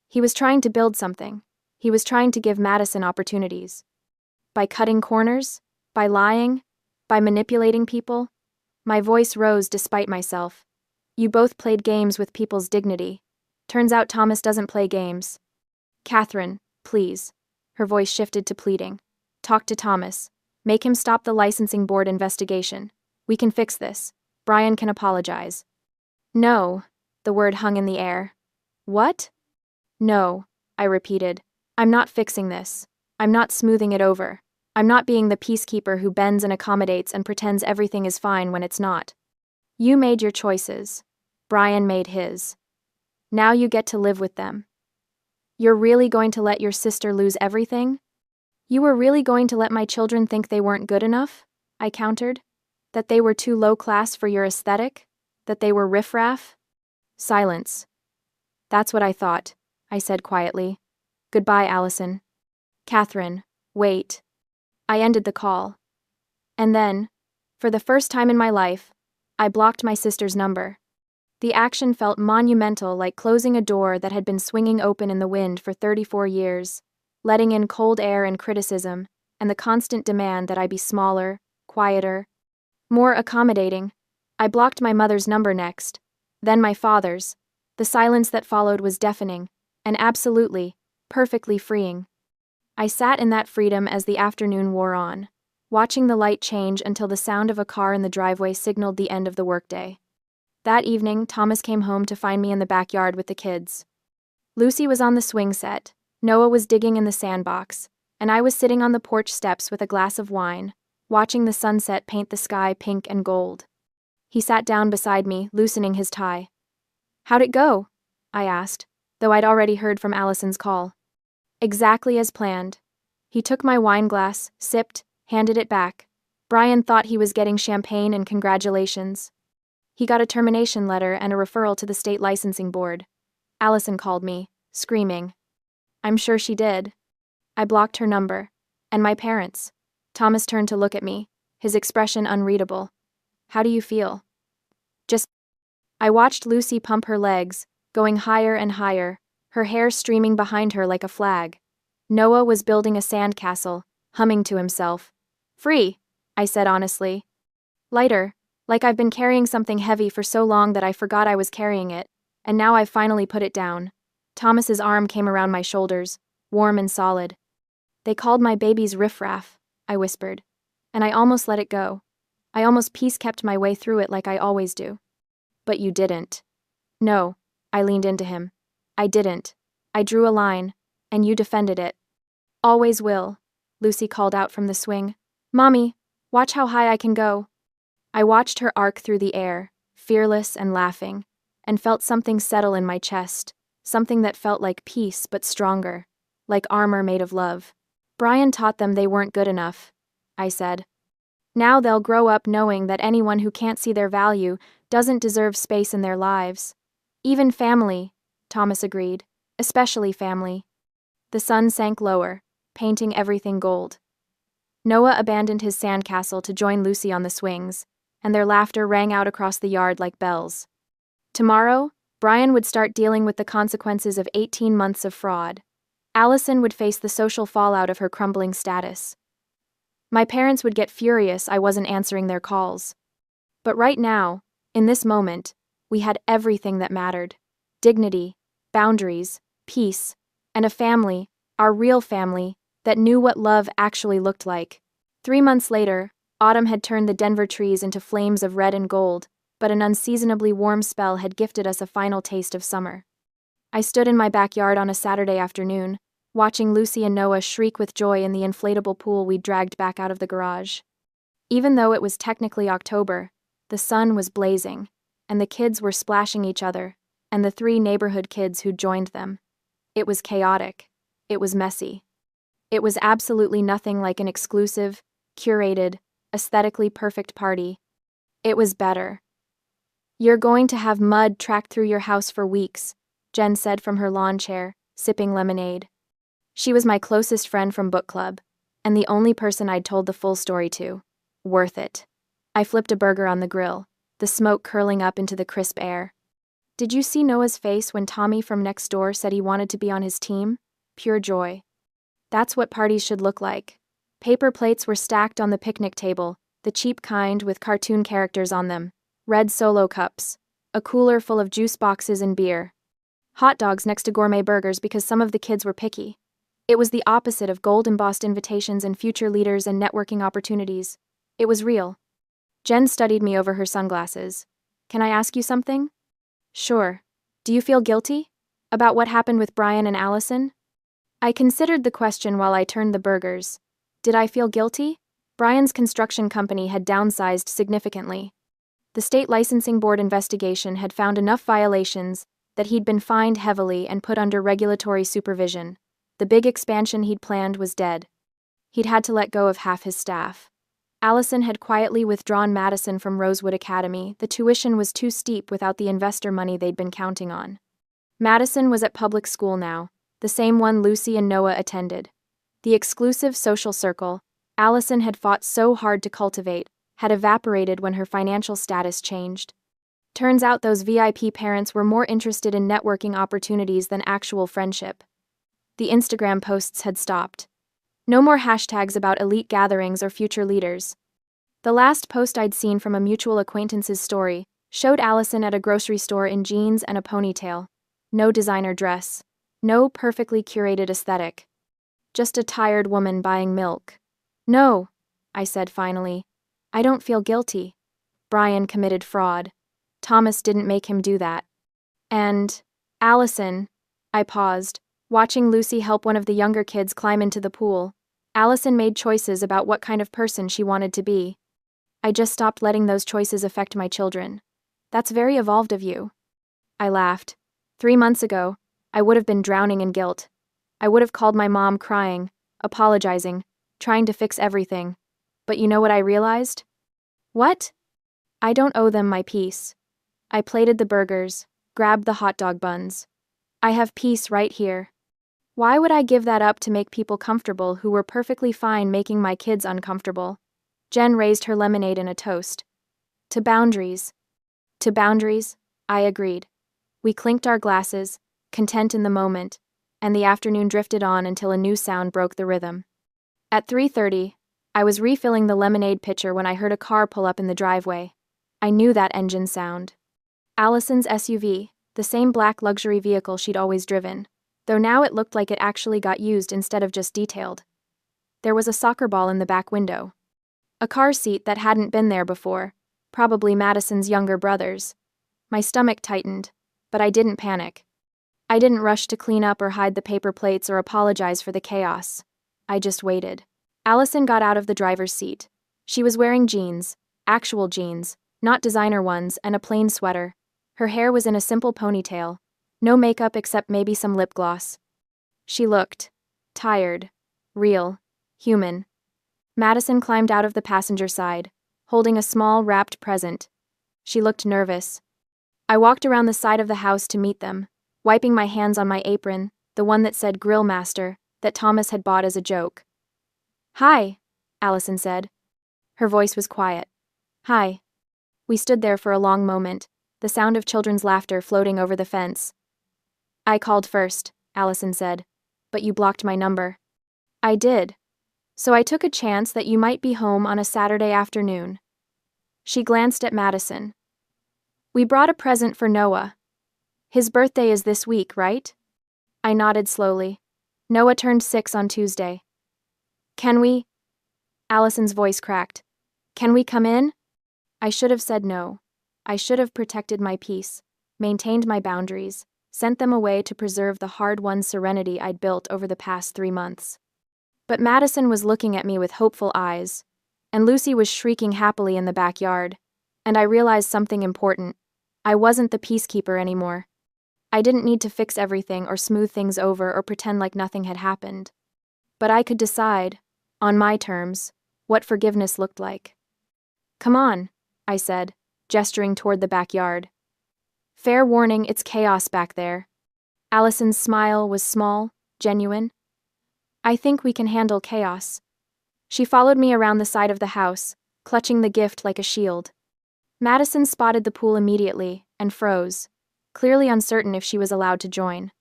He was trying to build something. He was trying to give Madison opportunities. By cutting corners? By lying? By manipulating people? My voice rose despite myself. You both played games with people's dignity. Turns out Thomas doesn't play games. Catherine, please. Her voice shifted to pleading. Talk to Thomas. Make him stop the licensing board investigation. We can fix this. Brian can apologize. No. The word hung in the air. What? No, I repeated. I'm not fixing this. I'm not smoothing it over. I'm not being the peacekeeper who bends and accommodates and pretends everything is fine when it's not. You made your choices. Brian made his. Now you get to live with them. You're really going to let your sister lose everything? You were really going to let my children think they weren't good enough? I countered. That they were too low class for your aesthetic? That they were riffraff? Silence. That's what I thought, I said quietly. Goodbye, Allison. Catherine, wait. I ended the call. And then, for the first time in my life, I blocked my sister's number. The action felt monumental, like closing a door that had been swinging open in the wind for 34 years, letting in cold air and criticism, and the constant demand that I be smaller, quieter, more accommodating. I blocked my mother's number next, then my father's. The silence that followed was deafening, and absolutely, perfectly freeing. I sat in that freedom as the afternoon wore on, watching the light change until the sound of a car in the driveway signaled the end of the workday. That evening, Thomas came home to find me in the backyard with the kids. Lucy was on the swing set, Noah was digging in the sandbox, and I was sitting on the porch steps with a glass of wine, watching the sunset paint the sky pink and gold. He sat down beside me, loosening his tie. How'd it go? I asked, though I'd already heard from Allison's call. Exactly as planned. He took my wine glass, sipped, handed it back. Brian thought he was getting champagne and congratulations. He got a termination letter and a referral to the state licensing board. Allison called me, screaming. I'm sure she did. I blocked her number. And my parents. Thomas turned to look at me, his expression unreadable. How do you feel? I watched Lucy pump her legs, going higher and higher, her hair streaming behind her like a flag. Noah was building a sandcastle, humming to himself. Free, I said honestly. Lighter, like I've been carrying something heavy for so long that I forgot I was carrying it, and now I've finally put it down. Thomas's arm came around my shoulders, warm and solid. They called my babies riffraff, I whispered, and I almost let it go. I almost peace-kept my way through it like I always do. But you didn't. No, I leaned into him. I didn't. I drew a line, and you defended it. Always will, Lucy called out from the swing. Mommy, watch how high I can go. I watched her arc through the air, fearless and laughing, and felt something settle in my chest, something that felt like peace but stronger, like armor made of love. Brian taught them they weren't good enough, I said. Now they'll grow up knowing that anyone who can't see their value doesn't deserve space in their lives. Even family, Thomas agreed, especially family. The sun sank lower, painting everything gold. Noah abandoned his sandcastle to join Lucy on the swings, and their laughter rang out across the yard like bells. Tomorrow, Brian would start dealing with the consequences of 18 months of fraud. Allison would face the social fallout of her crumbling status. My parents would get furious I wasn't answering their calls. But right now, in this moment, we had everything that mattered. Dignity, boundaries, peace, and a family, our real family, that knew what love actually looked like. 3 months later, autumn had turned the Denver trees into flames of red and gold, but an unseasonably warm spell had gifted us a final taste of summer. I stood in my backyard on a Saturday afternoon, watching Lucy and Noah shriek with joy in the inflatable pool we'd dragged back out of the garage. Even though it was technically October, the sun was blazing, and the kids were splashing each other, and the 3 neighborhood kids who'd joined them. It was chaotic. It was messy. It was absolutely nothing like an exclusive, curated, aesthetically perfect party. It was better. "You're going to have mud tracked through your house for weeks," Jen said from her lawn chair, sipping lemonade. She was my closest friend from book club, and the only person I'd told the full story to. Worth it. I flipped a burger on the grill, the smoke curling up into the crisp air. "Did you see Noah's face when Tommy from next door said he wanted to be on his team? Pure joy. That's what parties should look like." Paper plates were stacked on the picnic table, the cheap kind with cartoon characters on them, red Solo cups, a cooler full of juice boxes and beer. Hot dogs next to gourmet burgers because some of the kids were picky. It was the opposite of gold-embossed invitations and future leaders and networking opportunities. It was real. Jen studied me over her sunglasses. "Can I ask you something?" "Sure. Do you feel guilty? About what happened with Brian and Allison?" I considered the question while I turned the burgers. Did I feel guilty? Brian's construction company had downsized significantly. The state licensing board investigation had found enough violations that he'd been fined heavily and put under regulatory supervision. The big expansion he'd planned was dead. He'd had to let go of half his staff. Allison had quietly withdrawn Madison from Rosewood Academy. The tuition was too steep without the investor money they'd been counting on. Madison was at public school now, the same one Lucy and Noah attended. The exclusive social circle Allison had fought so hard to cultivate had evaporated when her financial status changed. Turns out those VIP parents were more interested in networking opportunities than actual friendship. The Instagram posts had stopped. No more hashtags about elite gatherings or future leaders. The last post I'd seen from a mutual acquaintance's story showed Allison at a grocery store in jeans and a ponytail. No designer dress. No perfectly curated aesthetic. Just a tired woman buying milk. "No," I said finally. "I don't feel guilty. Brian committed fraud. Thomas didn't make him do that. And, Allison," I paused, watching Lucy help one of the younger kids climb into the pool. Allison made choices about what kind of person she wanted to be. I just stopped letting those choices affect my children. That's very evolved of you. I laughed. 3 months ago, I would have been drowning in guilt. I would have called my mom crying, apologizing, trying to fix everything. But you know what I realized? What? I don't owe them my peace. I plated the burgers, grabbed the hot dog buns. I have peace right here. Why would I give that up to make people comfortable who were perfectly fine making my kids uncomfortable? Jen raised her lemonade in a toast. To boundaries. To boundaries, I agreed. We clinked our glasses, content in the moment, and the afternoon drifted on until a new sound broke the rhythm. At 3:30, I was refilling the lemonade pitcher when I heard a car pull up in the driveway. I knew that engine sound. Allison's SUV, the same black luxury vehicle she'd always driven, though now it looked like it actually got used instead of just detailed. There was a soccer ball in the back window. A car seat that hadn't been there before, probably Madison's younger brother's. My stomach tightened, but I didn't panic. I didn't rush to clean up or hide the paper plates or apologize for the chaos. I just waited. Allison got out of the driver's seat. She was wearing jeans, actual jeans, not designer ones, and a plain sweater. Her hair was in a simple ponytail. No makeup except maybe some lip gloss. She looked tired, real, human. Madison climbed out of the passenger side, holding a small wrapped present. She looked nervous. I walked around the side of the house to meet them, wiping my hands on my apron, the one that said Grill Master, that Thomas had bought as a joke. "Hi," Allison said. Her voice was quiet. "Hi." We stood there for a long moment, the sound of children's laughter floating over the fence. "I called first," Allison said, "but you blocked my number." "I did. So I took a chance that you might be home on a Saturday afternoon. She glanced at Madison. We brought a present for Noah. His birthday is this week, right? I nodded slowly. Noah turned 6 on Tuesday. Can we? Allison's voice cracked. Can we come in? I should have said no. I should have protected my peace, maintained my boundaries, sent them away to preserve the hard-won serenity I'd built over the past 3 months. But Madison was looking at me with hopeful eyes, and Lucy was shrieking happily in the backyard, and I realized something important. I wasn't the peacekeeper anymore. I didn't need to fix everything or smooth things over or pretend like nothing had happened. But I could decide, on my terms, what forgiveness looked like. Come on, I said, gesturing toward the backyard. Fair warning, it's chaos back there. Allison's smile was small, genuine. I think we can handle chaos. She followed me around the side of the house, clutching the gift like a shield. Madison spotted the pool immediately and froze, clearly uncertain if she was allowed to join.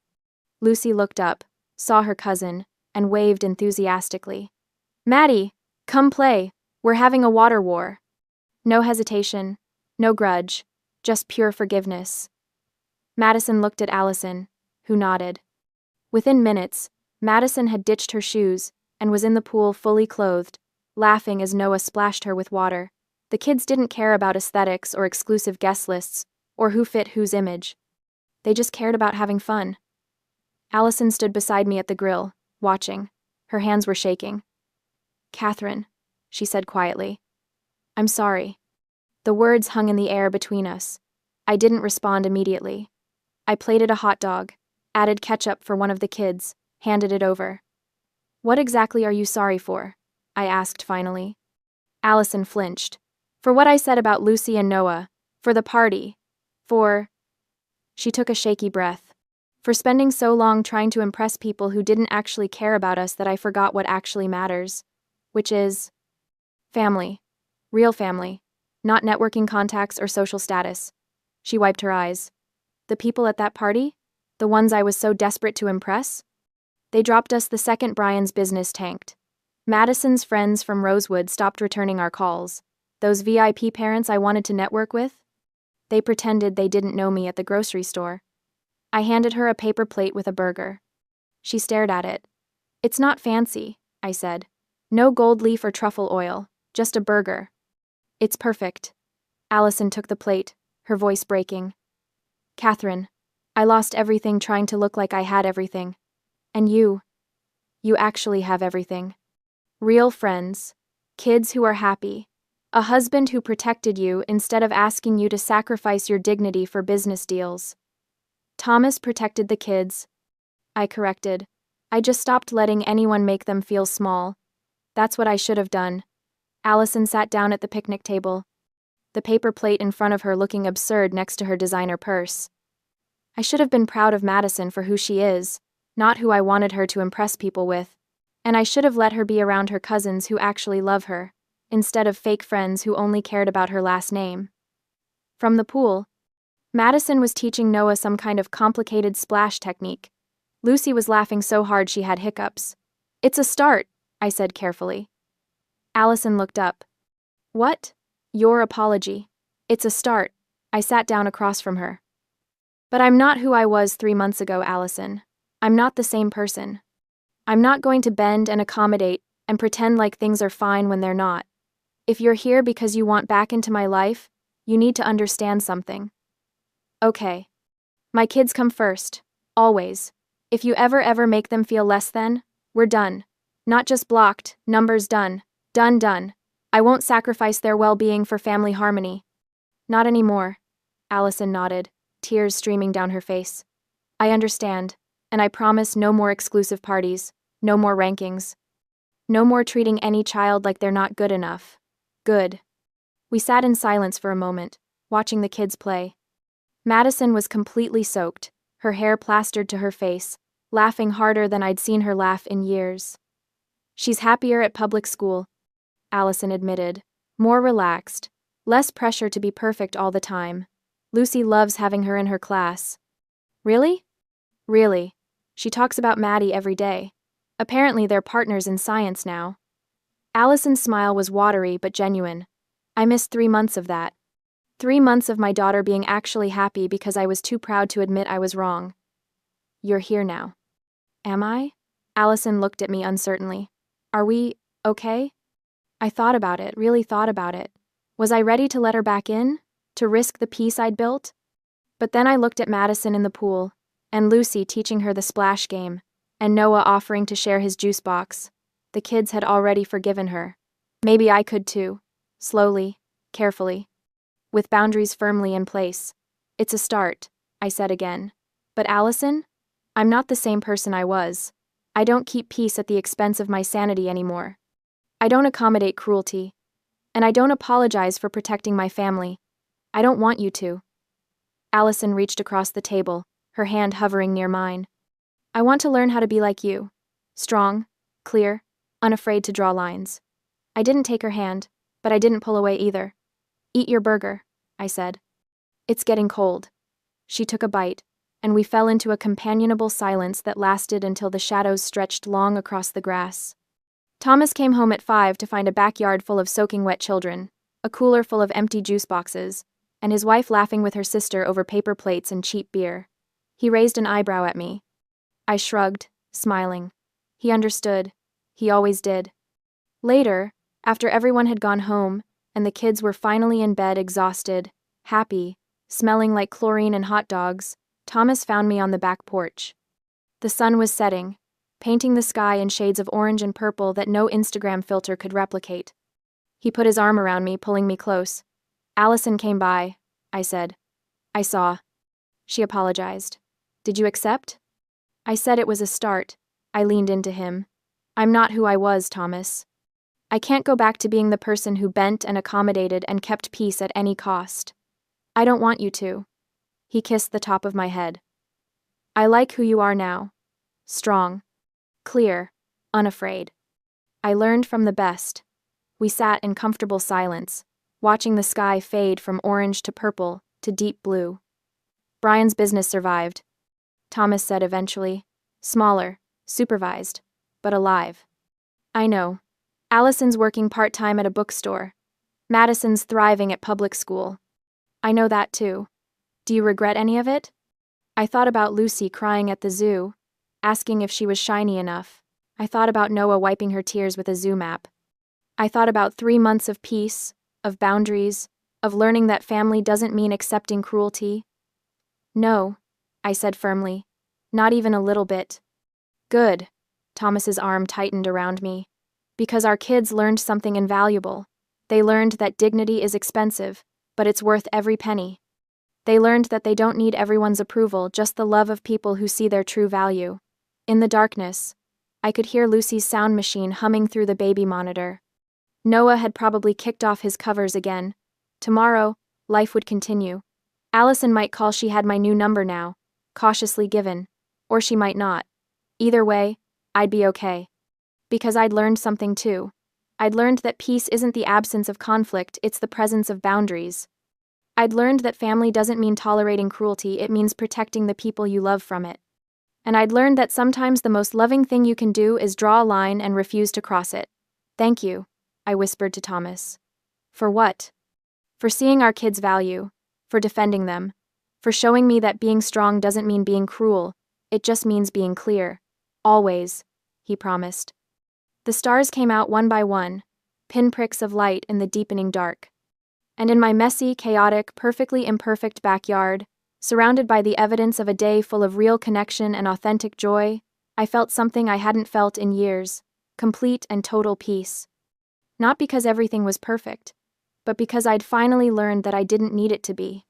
Lucy looked up, saw her cousin, and waved enthusiastically. Maddie, come play. We're having a water war. No hesitation, no grudge, just pure forgiveness. Madison looked at Allison, who nodded. Within minutes, Madison had ditched her shoes and was in the pool fully clothed, laughing as Noah splashed her with water. The kids didn't care about aesthetics or exclusive guest lists, or who fit whose image. They just cared about having fun. Allison stood beside me at the grill, watching. Her hands were shaking. Catherine, she said quietly. I'm sorry. The words hung in the air between us. I didn't respond immediately. I plated a hot dog, added ketchup for one of the kids, handed it over. What exactly are you sorry for? I asked finally. Allison flinched. For what I said about Lucy and Noah, for the party, for... She took a shaky breath. For spending so long trying to impress people who didn't actually care about us that I forgot what actually matters, which is... family. Real family. Not networking contacts or social status. She wiped her eyes. The people at that party? The ones I was so desperate to impress? They dropped us the second Brian's business tanked. Madison's friends from Rosewood stopped returning our calls. Those VIP parents I wanted to network with? They pretended they didn't know me at the grocery store. I handed her a paper plate with a burger. She stared at it. It's not fancy, I said. No gold leaf or truffle oil, just a burger. It's perfect. Allison took the plate, her voice breaking. Catherine, I lost everything trying to look like I had everything. And you actually have everything. Real friends, kids who are happy, a husband who protected you instead of asking you to sacrifice your dignity for business deals. Thomas protected the kids. I corrected. I just stopped letting anyone make them feel small. That's what I should have done. Allison sat down at the picnic table, the paper plate in front of her looking absurd next to her designer purse. I should have been proud of Madison for who she is, not who I wanted her to impress people with, and I should have let her be around her cousins who actually love her, instead of fake friends who only cared about her last name. From the pool, Madison was teaching Noah some kind of complicated splash technique. Lucy was laughing so hard she had hiccups. It's a start, I said carefully. Allison looked up. What? Your apology. It's a start. I sat down across from her. But I'm not who I was 3 months ago, Allison. I'm not the same person. I'm not going to bend and accommodate and pretend like things are fine when they're not. If you're here because you want back into my life, you need to understand something. Okay. My kids come first. Always. If you ever make them feel less than, we're done. Not just blocked, numbers done. Done. I won't sacrifice their well-being for family harmony. Not anymore. Allison nodded, tears streaming down her face. I understand, and I promise no more exclusive parties, no more rankings. No more treating any child like they're not good enough. Good. We sat in silence for a moment, watching the kids play. Madison was completely soaked, her hair plastered to her face, laughing harder than I'd seen her laugh in years. She's happier at public school, Allison admitted, more relaxed, less pressure to be perfect all the time. Lucy loves having her in her class. Really? Really. She talks about Maddie every day. Apparently they're partners in science now. Allison's smile was watery but genuine. I missed 3 months of that. 3 months of my daughter being actually happy because I was too proud to admit I was wrong. You're here now. Am I? Allison looked at me uncertainly. Are we okay? I thought about it, really thought about it. Was I ready to let her back in? To risk the peace I'd built? But then I looked at Madison in the pool, and Lucy teaching her the splash game, and Noah offering to share his juice box. The kids had already forgiven her. Maybe I could too. Slowly, carefully. With boundaries firmly in place. It's a start, I said again. But Allison? I'm not the same person I was. I don't keep peace at the expense of my sanity anymore. I don't accommodate cruelty. And I don't apologize for protecting my family. I don't want you to. Allison reached across the table, her hand hovering near mine. I want to learn how to be like you. Strong, clear, unafraid to draw lines. I didn't take her hand, but I didn't pull away either. Eat your burger, I said. It's getting cold. She took a bite, and we fell into a companionable silence that lasted until the shadows stretched long across the grass. Thomas came home at 5 to find a backyard full of soaking wet children, a cooler full of empty juice boxes, and his wife laughing with her sister over paper plates and cheap beer. He raised an eyebrow at me. I shrugged, smiling. He understood. He always did. Later, after everyone had gone home, and the kids were finally in bed exhausted, happy, smelling like chlorine and hot dogs, Thomas found me on the back porch. The sun was setting, painting the sky in shades of orange and purple that no Instagram filter could replicate. He put his arm around me, pulling me close. Allison came by, I said. I saw. She apologized. Did you accept? I said it was a start. I leaned into him. I'm not who I was, Thomas. I can't go back to being the person who bent and accommodated and kept peace at any cost. I don't want you to. He kissed the top of my head. I like who you are now. Strong. Clear. Unafraid. I learned from the best. We sat in comfortable silence, watching the sky fade from orange to purple to deep blue. Brian's business survived, Thomas said eventually. Smaller, supervised, but alive. I know. Allison's working part-time at a bookstore. Madison's thriving at public school. I know that too. Do you regret any of it? I thought about Lucy crying at the zoo, asking if she was shiny enough. I thought about Noah wiping her tears with a zoo map. I thought about 3 months of peace, of boundaries, of learning that family doesn't mean accepting cruelty. No, I said firmly. Not even a little bit. Good. Thomas's arm tightened around me. Because our kids learned something invaluable. They learned that dignity is expensive, but it's worth every penny. They learned that they don't need everyone's approval, just the love of people who see their true value. In the darkness, I could hear Lucy's sound machine humming through the baby monitor. Noah had probably kicked off his covers again. Tomorrow, life would continue. Allison might call she had my new number now, cautiously given, or she might not. Either way, I'd be okay. Because I'd learned something too. I'd learned that peace isn't the absence of conflict, it's the presence of boundaries. I'd learned that family doesn't mean tolerating cruelty, it means protecting the people you love from it. And I'd learned that sometimes the most loving thing you can do is draw a line and refuse to cross it. Thank you, I whispered to Thomas. For what? For seeing our kids' value, for defending them, for showing me that being strong doesn't mean being cruel, it just means being clear. Always, he promised. The stars came out one by one, pinpricks of light in the deepening dark. And in my messy, chaotic, perfectly imperfect backyard, surrounded by the evidence of a day full of real connection and authentic joy, I felt something I hadn't felt in years, complete and total peace. Not because everything was perfect, but because I'd finally learned that I didn't need it to be.